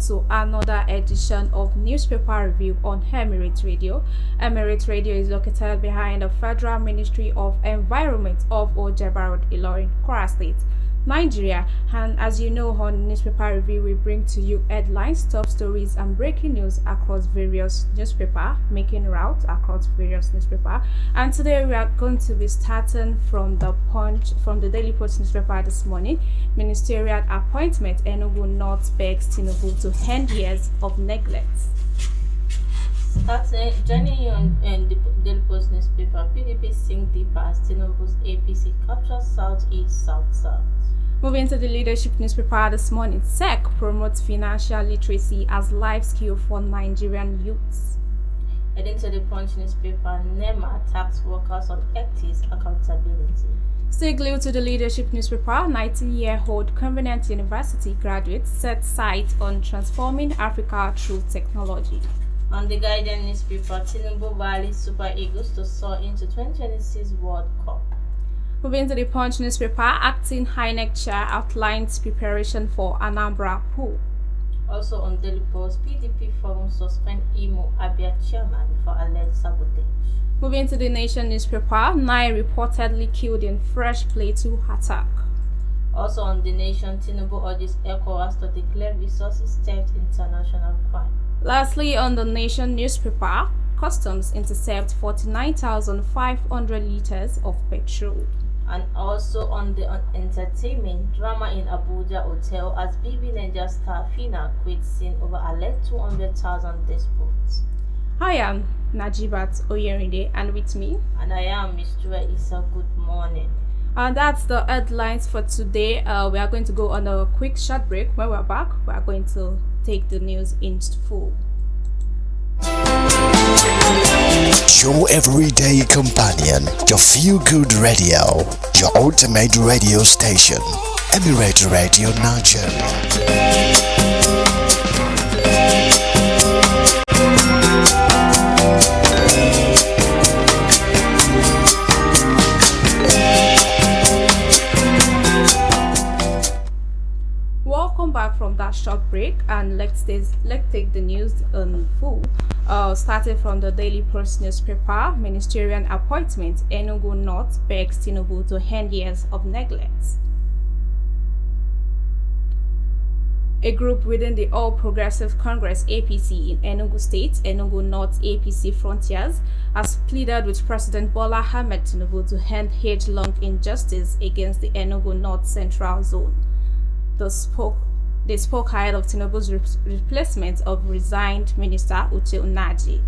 to another edition of Newspaper Review on Emirate Radio. Emirate Radio is located behind the Federal Ministry of Environment of Ojebarod, Ilorin, Kwara State, Nigeria. And as you know, on Newspaper Review, we bring to you headlines, top stories, and breaking news across various newspapers, making routes across various newspapers. And today we are going to be starting from the Daily Post newspaper this morning. Ministerial appointment: Enugu North begs Tinubu to end years of neglect. Starting journey on the Daily Post newspaper, PDP sink deeper as Tinubu's APC captures South-East, South-South. Moving to the leadership newspaper this morning, SEC promotes financial literacy as life skill for Nigerian youths. Heading to the Punch newspaper, NEMA tax workers on ethics accountability. Stay glued to the leadership newspaper. 19-year-old Covenant University graduate set sight on transforming Africa through technology. On the Guardian newspaper, Tinubu rallies Super Eagles to soar into 2026 World Cup. Moving to the Punch newspaper, acting INEC chair outlines preparation for Anambra pool. Also on Daily Post, PDP forum suspend Imo Abia chairman for alleged sabotage. Moving to the Nation newspaper, 9 reportedly killed in fresh Plateau attack. Also on the Nation, Tinubu urges ECOWAS to declare resources theft international crime. Lastly, on the Nation newspaper, customs intercept 49,500 liters of petrol. And also on the entertainment, drama in Abuja hotel as BB Ninja star Fina quits scene over alleged 200,000 despots. I am Najeebat Oyerinde, and with me, and I am Misturah Issa. Good morning. And that's the headlines for today. We are going to go on a quick short break. When we're back, we are going to take the news in full. Your everyday companion, your feel-good radio, your ultimate radio station, Emirate Radio Nigeria. Welcome back from that short break, and let's take the news in full. Starting from the Daily Post newspaper, ministerial appointment: Enugu North begs Tinubu to end years of neglect. A group within the All Progressive Congress (APC) in Enugu State, Enugu North APC Frontiers, has pleaded with President Bola Ahmed Tinubu to end age-long injustice against the Enugu North Central Zone. They spoke ahead of Tinubu's replacement of resigned Minister Uche Nnaji.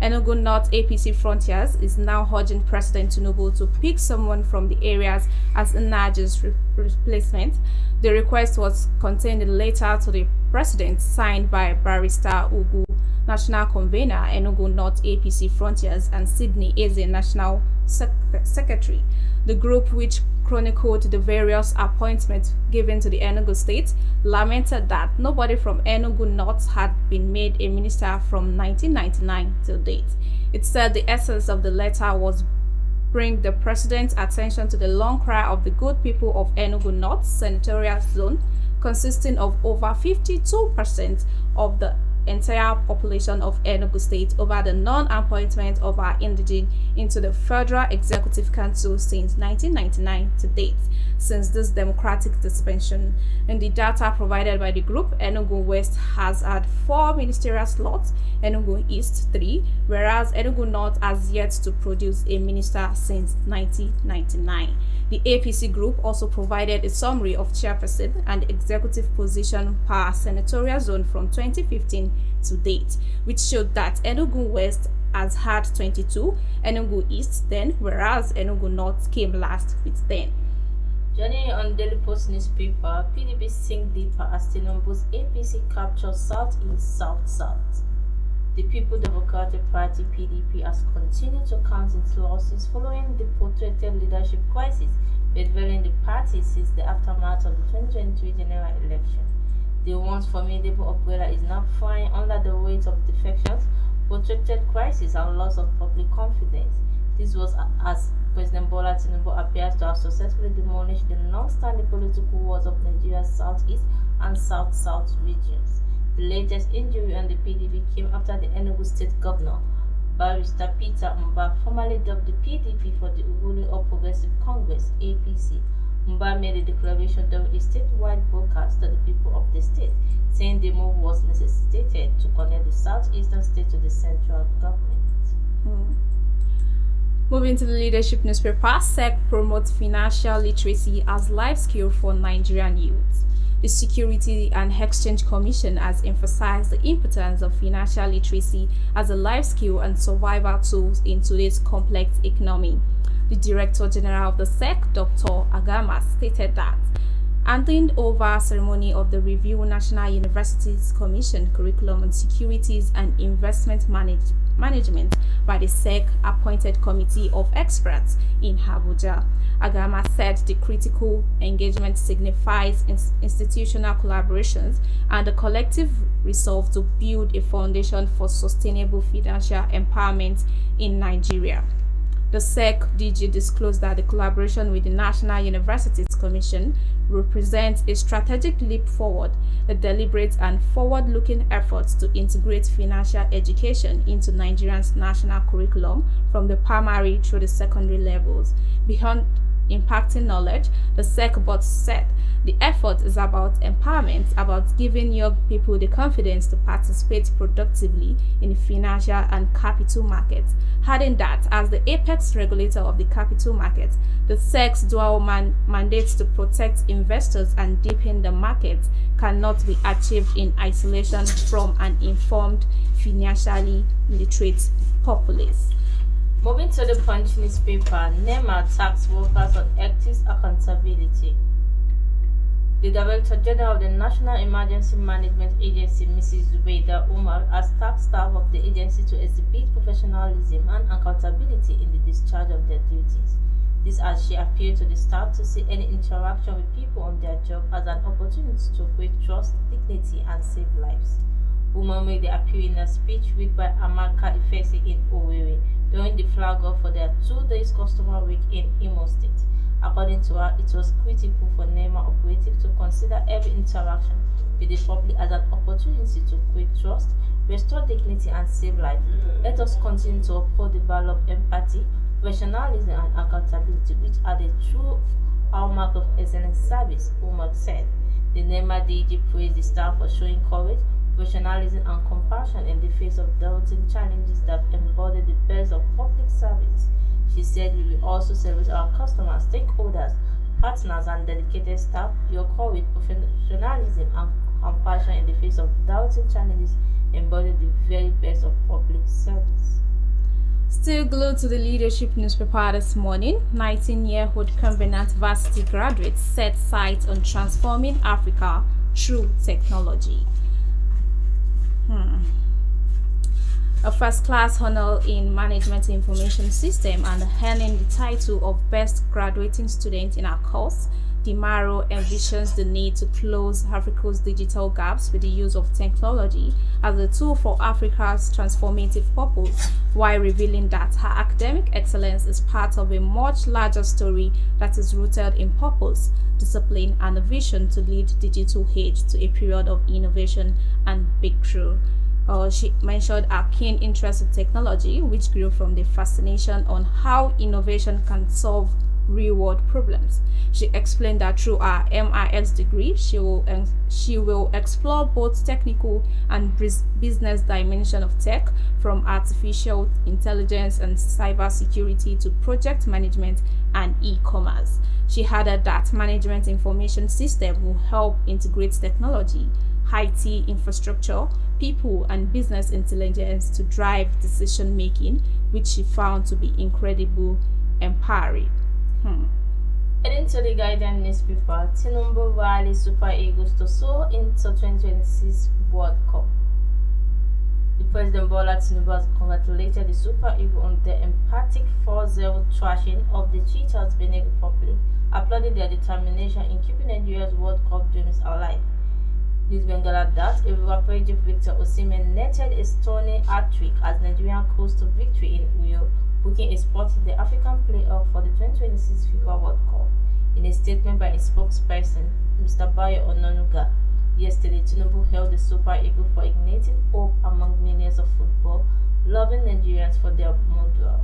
Enugu North APC Frontiers is now urging President Tinubu to pick someone from the areas as Nnaji's replacement. The request was contained in a letter to the President signed by Barrister Ugu, National Convener, Enugu North APC Frontiers, and Sydney Eze, National Secretary. The group, which chronicled the various appointments given to the Enugu State, lamented that nobody from Enugu North had been made a minister from 1999 till date. It said the essence of the letter was bring the President's attention to the long cry of the good people of Enugu North Senatorial Zone, consisting of over 52% of the entire population of Enugu State, over the non-appointment of our indigene into the Federal Executive Council since 1999 to date. Since this democratic dispensation, in the data provided by the group, Enugu West has had 4 ministerial slots, Enugu East 3, whereas Enugu North has yet to produce a minister since 1999. The APC group also provided a summary of chairperson and executive position per senatorial zone from 2015 to date, which showed that Enugu West has had 22, Enugu East 10, whereas Enugu North came last with 10. Journey on Daily Post newspaper, PDP sink deeper as Tinubu's APC captures South-East, South-South. The People Democratic Party (PDP) has continued to count its losses following the protracted leadership crisis bedevouring the party since the aftermath of the 2023 general election. The once formidable umbrella is now flying under the weight of defections, protracted crisis, and loss of public confidence. This was as President Bola Tinubu appears to have successfully demolished the long-standing political wars of Nigeria's southeast and south-south regions. The latest injury on the PDP came after the Enugu State Governor, Barrister Peter Mba, formerly dubbed the PDP for the ruling All Progressive Congress (APC). Mba made a declaration during a statewide broadcast to the people of the state, saying the move was necessitated to connect the southeastern state to the central government. Moving to the leadership newspaper, SEC promotes financial literacy as life skill for Nigerian youth. The Security and Exchange Commission has emphasized the importance of financial literacy as a life skill and survival tool in today's complex economy. The Director General of the SEC, Dr. Agama, stated that handing over ceremony of the Review National Universities Commission Curriculum on Securities and Investment Management by the SEC appointed committee of experts in Abuja. Agama said the critical engagement signifies institutional collaborations and a collective resolve to build a foundation for sustainable financial empowerment in Nigeria. The SEC DG disclosed that the collaboration with the National Universities Commission represents a strategic leap forward, a deliberate and forward-looking effort to integrate financial education into Nigeria's national curriculum from the primary through the secondary levels. Beyond impacting knowledge, the SEC board said the effort is about empowerment, about giving young people the confidence to participate productively in financial and capital markets, adding that as the apex regulator of the capital markets, the SEC's dual mandate to protect investors and deepen the markets cannot be achieved in isolation from an informed, financially literate populace. Moving to the Punch newspaper, NEMA tax workers on ethics accountability. The Director General of the National Emergency Management Agency, Mrs. Zubaida Umar, has tasked staff of the agency to exhibit professionalism and accountability in the discharge of their duties. This as she appealed to the staff to see any interaction with people on their job as an opportunity to create trust, dignity, and save lives. Umar made the appeal in a speech read by Amaka Ifesi in Owerri during the flag off for their 2 days customer week in Imo State. According to her, it was critical for NEMA operative to consider every interaction with the public as an opportunity to create trust, restore dignity, and save life. Let us continue to uphold the value of empathy, professionalism, and accountability, which are the true hallmark of excellent service, Umar said. The NEMA DG praised the staff for showing courage, professionalism, and compassion in the face of daunting challenges that embody the best of public service. She said, "We will also celebrate our customers, stakeholders, partners, and dedicated staff. Your courage, professionalism, and compassion in the face of daunting challenges embody the very best of public service." Still glued to the leadership newspaper this morning, 19-year-old Covenant Varsity graduate set sight on transforming Africa through technology. A first-class honor in Management Information System and earning the title of Best Graduating Student in our course, Dimaro envisions the need to close Africa's digital gaps with the use of technology as a tool for Africa's transformative purpose, while revealing that her academic excellence is part of a much larger story that is rooted in purpose, discipline, and a vision to lead digital age to a period of innovation and breakthrough. She mentioned her keen interest in technology, which grew from the fascination on how innovation can solve real-world problems. She explained that through her MIS degree, she will explore both technical and business dimension of tech, from artificial intelligence and cybersecurity to project management and e-commerce. She added that management information system will help integrate technology, IT infrastructure, people, and business intelligence to drive decision making, which she found to be incredibly empowering. Heading to the Guardian newspaper, Tinubu rallies Super Eagles to soar into 2026 World Cup. The President Bola Tinubu has congratulated the Super Eagles on their emphatic 4-0 thrashing of the Cheetahs Benin Republic, applauding their determination in keeping Nigeria's World Cup dreams alive. News Bengala that Evaporative Victor Osimhen netted a stunning hat-trick as Nigeria close to victory in Uyo, booking a spot in the African playoff for the 2026 FIFA World Cup. In a statement by its spokesperson, Mr. Bayo Ononuga, Yesterday, Tinubu held the Super Eagle for igniting hope among millions of football-loving Nigerians for their model.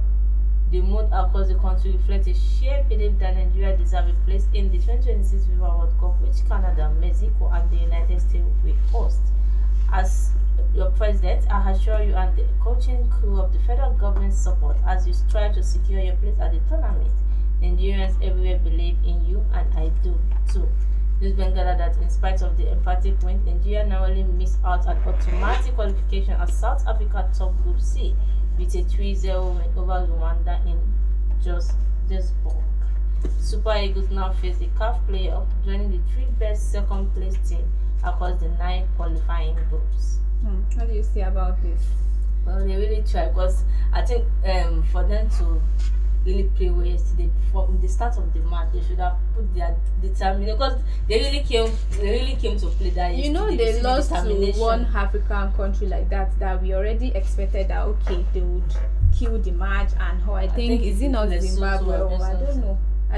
The mood across the country reflects a shared belief that Nigeria deserves a place in the 2026 FIFA World Cup, which Canada, Mexico, and the United States will host. As your president, I assure you and the coaching crew of the federal government support as you strive to secure your place at the tournament. Nigerians everywhere believe in you, and I do too. News Bengala that in spite of the emphatic win, Nigeria narrowly missed out on automatic qualification as South Africa top Group C with a 3-0 win over Rwanda in Johannesburg. Super Eagles now face the CAF playoff, joining the three best second-place teams across the 9 qualifying groups. What do you say about this? Well, they really try because I think for them to really play well yesterday, from the start of the match, they should have put their determination because they really came to play that yesterday. You know, they lost to one African country like that we already expected that okay, they would kill the match and how I think is it not Zimbabwe or I don't know.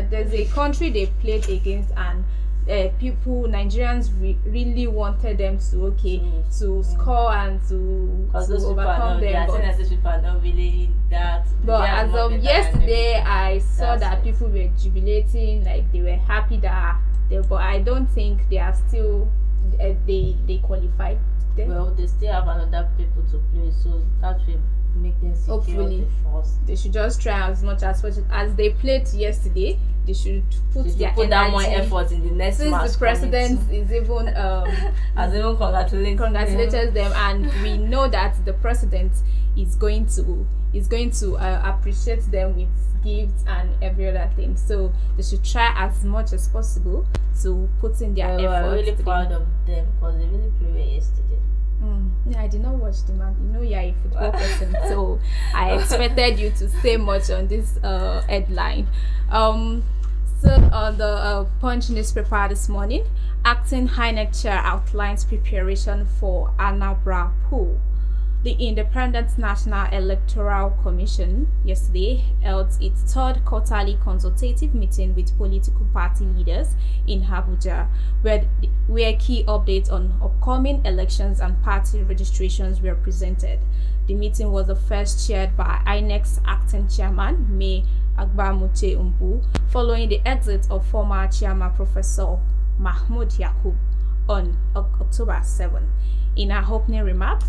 There's a country they played against and Nigerians really wanted them to score and to overcome them. Those people are not really that. But as of yesterday, I saw that people were jubilating, like they were happy but I don't think they are still they qualified. Well, they still have another people to play, so that will make them secure. Hopefully, they should just try as much as they played yesterday. They should put that more effort in the next match. Since the president is even has even congratulated them, and we know that the president is going to appreciate them with gifts and every other thing. So they should try as much as possible to put in their effort. I'm really proud of them because they really played well yesterday. Yeah, I did not watch the match. You know, you're a football person, so I expected you to say much on this headline. So on the Punch newspaper this morning, acting INEC chair outlines preparation for Anambra poll. The Independent National Electoral Commission yesterday held its third quarterly consultative meeting with political party leaders in Abuja, where key updates on upcoming elections and party registrations were presented. The meeting was the first chaired by INEC's acting chairman, May Agbamuche Umbu, following the exit of former chairman Professor Mahmoud Yakub on October 7. In her opening remarks,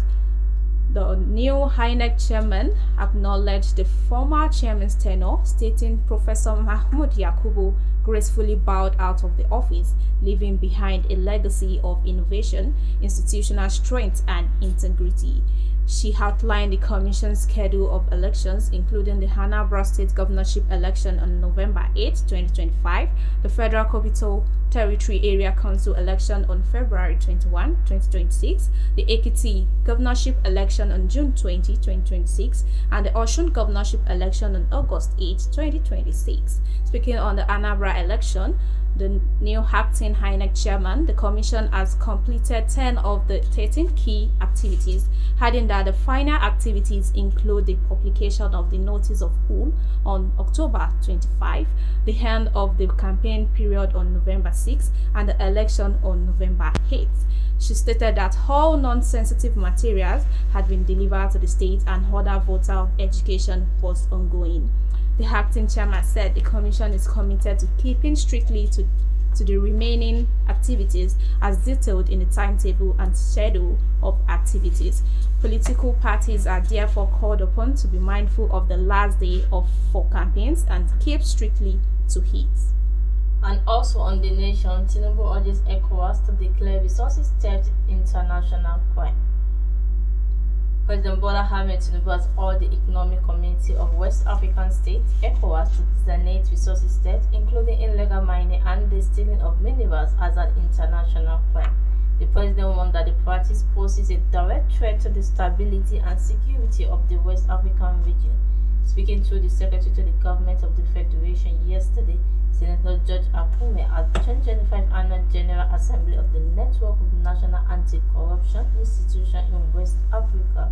the new INEC chairman acknowledged the former chairman's tenure, stating Professor Mahmoud Yakubu gracefully bowed out of the office, leaving behind a legacy of innovation, institutional strength, and integrity. She outlined the Commission's schedule of elections, including the Anambra State Governorship election on November 8, 2025, the Federal Capital Territory Area Council election on February 21, 2026, the Ekiti Governorship election on June 20, 2026, and the Osun Governorship election on August 8, 2026. Speaking on the Anambra election, the new acting INEC chairman, the commission has completed 10 of the 13 key activities, adding that the final activities include the publication of the notice of poll on October 25, the end of the campaign period on November 6, and the election on November 8. She stated that all non-sensitive materials had been delivered to the state and other voter education was ongoing. The acting chairman said the commission is committed to keeping strictly to the remaining activities as detailed in the timetable and schedule of activities. Political parties are therefore called upon to be mindful of the last day for campaigns and keep strictly to it. And also on the nation, Tinubu urges ECOWAS to declare resources theft international crime. President Bola Ahmed Tinubu has urged the Economic Community of West African States, ECOWAS, to designate resources theft, including illegal mining and the stealing of minerals, as an international crime. The president warned that the practice poses a direct threat to the stability and security of the West African region. Speaking through the Secretary to the Government of the Federation yesterday, Senator George Akume at the 2025 Annual General Assembly of the Network of National Anti-Corruption Institutions in West Africa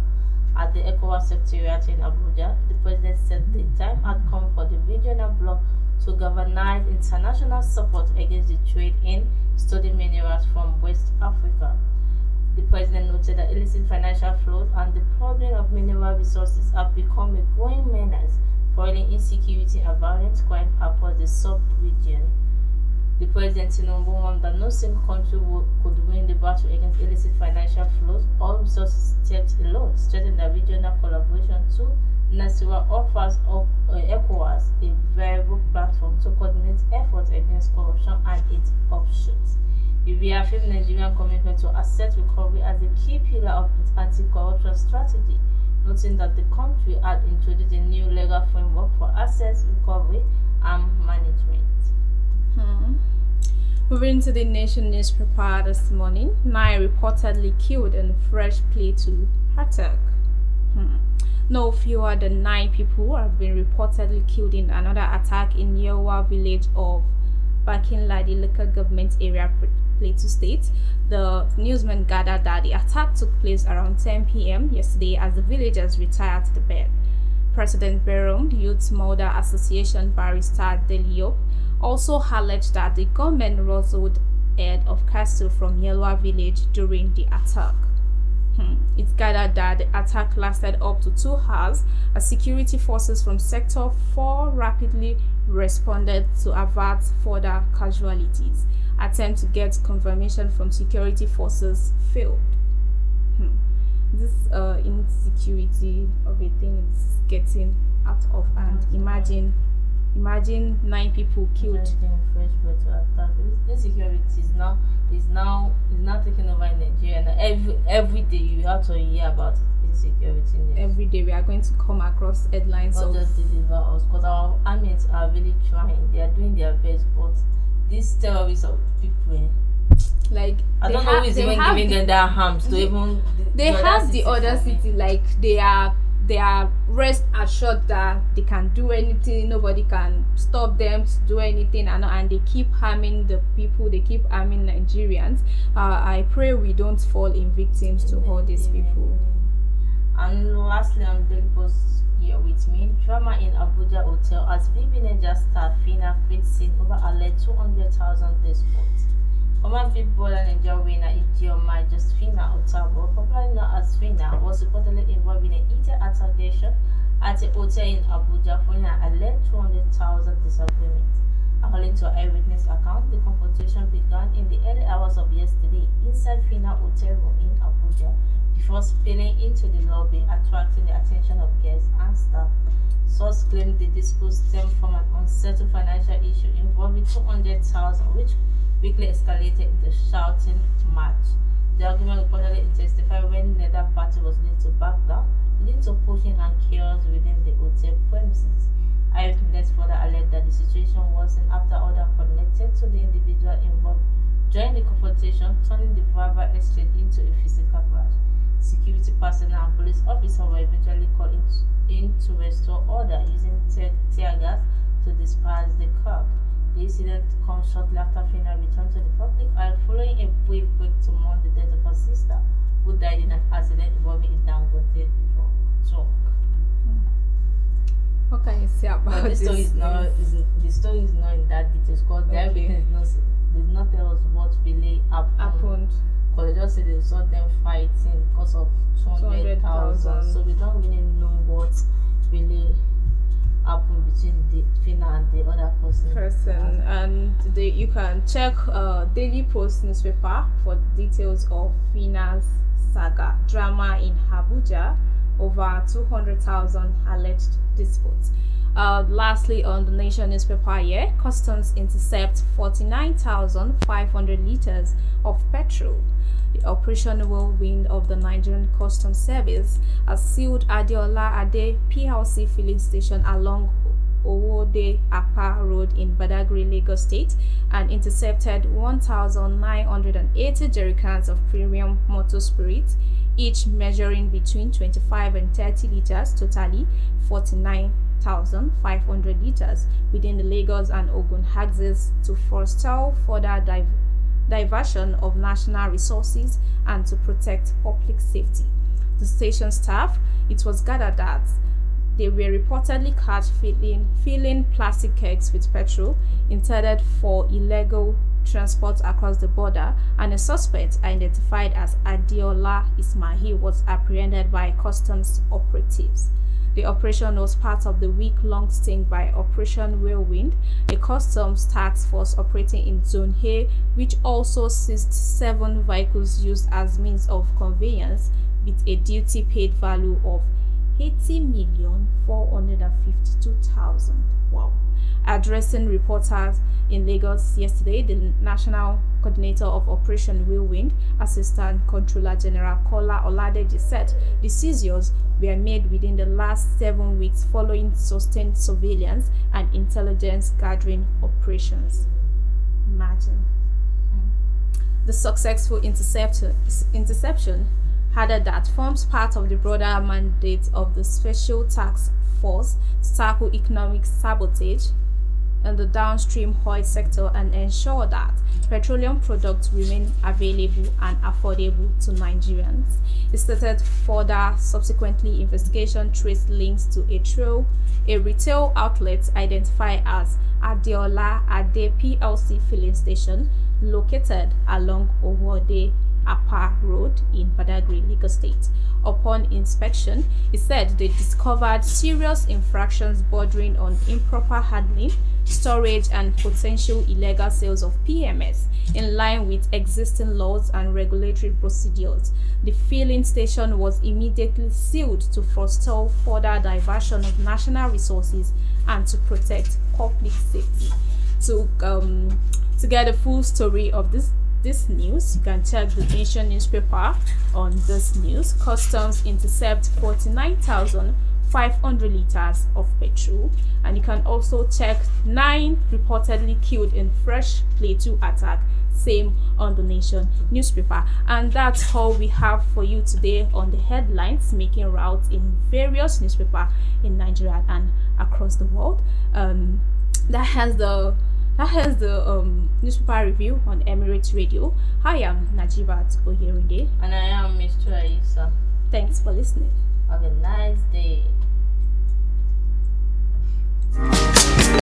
at the ECOWAS Secretariat in Abuja, the president said the time had come for the regional bloc to galvanize international support against the trade in stolen minerals from West Africa. The president noted that illicit financial flows and the problem of mineral resources have become a growing menace, fueling insecurity and violent crime across the sub-region. The president Tinubu warned that no single country could win the battle against illicit financial flows or resources stepped alone, strengthening the regional collaboration too. Nasira offers up ECOWAS a viable platform to coordinate efforts against corruption and its offshoots. He reaffirmed Nigerian commitment to asset recovery as a key pillar of its anti-corruption strategy, noting that the country had introduced a new legal framework for asset recovery and management. Moving to the Nation newspaper this morning, 9 reportedly killed in fresh Plateau attack. No fewer than 9 people have been reportedly killed in another attack in Yewa village of Bakinladi local government area, Plateau State. The newsman gathered that the attack took place around 10 p.m. yesterday as the villagers retired to bed. President Berom, the Youth Mother Association barrister Delio, also alleged that the gunmen rustled head of cattle from Yelwa village during the attack. It's gathered that the attack lasted up to 2 hours as security forces from Sector 4 rapidly responded to avert further casualties. Attempt to get confirmation from security forces failed. This insecurity of a thing is getting out of hand. Imagine 9 people killed. Insecurity is now taking over in Nigeria. Now every day you have to hear about insecurity. Every day we are going to come across headlines not of just deliver us, because our armies are really trying. They are doing their best, but these terrorists of people, like I don't know who is even giving them that arms to even. They have the audacity, like they are rest assured that they can do anything, nobody can stop them to do anything, and they keep harming the people, they keep harming Nigerians. I pray we don't fall in victims to all these people. And lastly, on Daily Post here with me, drama in Abuja hotel as VB star Fina quit scene over alleged 200,000 despots. Former Big Brother Nigeria winner Ijeoma Justina Otabo, popularly known as Fina, was reportedly involved in an heated altercation at a hotel in Abuja following an alleged 200,000 disagreement. According to an eyewitness account, the confrontation began in the early hours of yesterday inside Fina Hotel room in Abuja before spilling into the lobby, attracting the attention of guests and staff. Sources claimed the dispute stemmed from an unsettled financial issue involving 200,000, which quickly escalated into shouting match. The argument reportedly intensified when neither party was willing to back down, leading to pushing and chaos within the hotel premises. Eyewitnesses further alleged that the situation worsened after others connected to the individual involved joined the confrontation, turning the verbal exchange into a physical clash. Security personnel and police officers were eventually called in to restore order using tear gas to disperse the crowd. The incident comes shortly after Fina returned to the public eye following a brief break to mourn the death of her sister, who died in an accident involving a Dangote truck. What can you say about this? The story is not in that details because the eyewitness did not tell us what really happened. Because they just said they saw them fighting because of 200,000. So we don't really know what really happened between the Fina and the other person. And you can check Daily Post newspaper for the details of Fina's saga drama in Abuja over 200,000 alleged disputes. Lastly, on the Nation newspaper here, customs intercept 49,500 liters of petrol. The operational whirlwind of the Nigerian Customs Service has sealed Adeola Ade PLC filling station along Owode Apa Road in Badagry, Lagos State, and intercepted 1,980 jerrycans of premium motor spirits, each measuring between 25 and 30 liters, totally 49,500 liters, within the Lagos and Ogun axis to forestall further diversion of national resources and to protect public safety. The station staff, it was gathered that They were reportedly caught filling plastic kegs with petrol intended for illegal transport across the border, and a suspect identified as Adeola Ismail was apprehended by customs operatives. The operation was part of the week-long sting by Operation Whirlwind, a customs task force operating in Zone A, which also seized 7 vehicles used as means of conveyance with a duty-paid value of 80,452,000. Wow. Addressing reporters in Lagos yesterday, the National Coordinator of Operation Whirlwind, Assistant Controller General Kola Oladeji, said the seizures were made within the last 7 weeks following sustained surveillance and intelligence gathering operations. Imagine. The successful interception added that forms part of the broader mandate of the Special Task Force to tackle economic sabotage in the downstream oil sector and ensure that petroleum products remain available and affordable to Nigerians. It stated further subsequently investigation traced links to a retail outlet identified as Adeola Ade PLC filling station located along Owode Apa Road in Badagry, Lagos State. Upon inspection, it said they discovered serious infractions bordering on improper handling, storage, and potential illegal sales of PMS in line with existing laws and regulatory procedures. The filling station was immediately sealed to forestall further diversion of national resources and to protect public safety. To get the full story of this news, you can check the Nation newspaper on this news. Customs intercept 49,500 liters of petrol, and you can also check 9 reportedly killed in fresh Plateau attack, same on the Nation newspaper. And that's all we have for you today on the headlines making rounds in various newspapers in Nigeria and across the world. That has the newspaper review on Emirates Radio. I am Najeebat Oyerinde. And I am Misturah Issa. Thanks for listening. Have a nice day.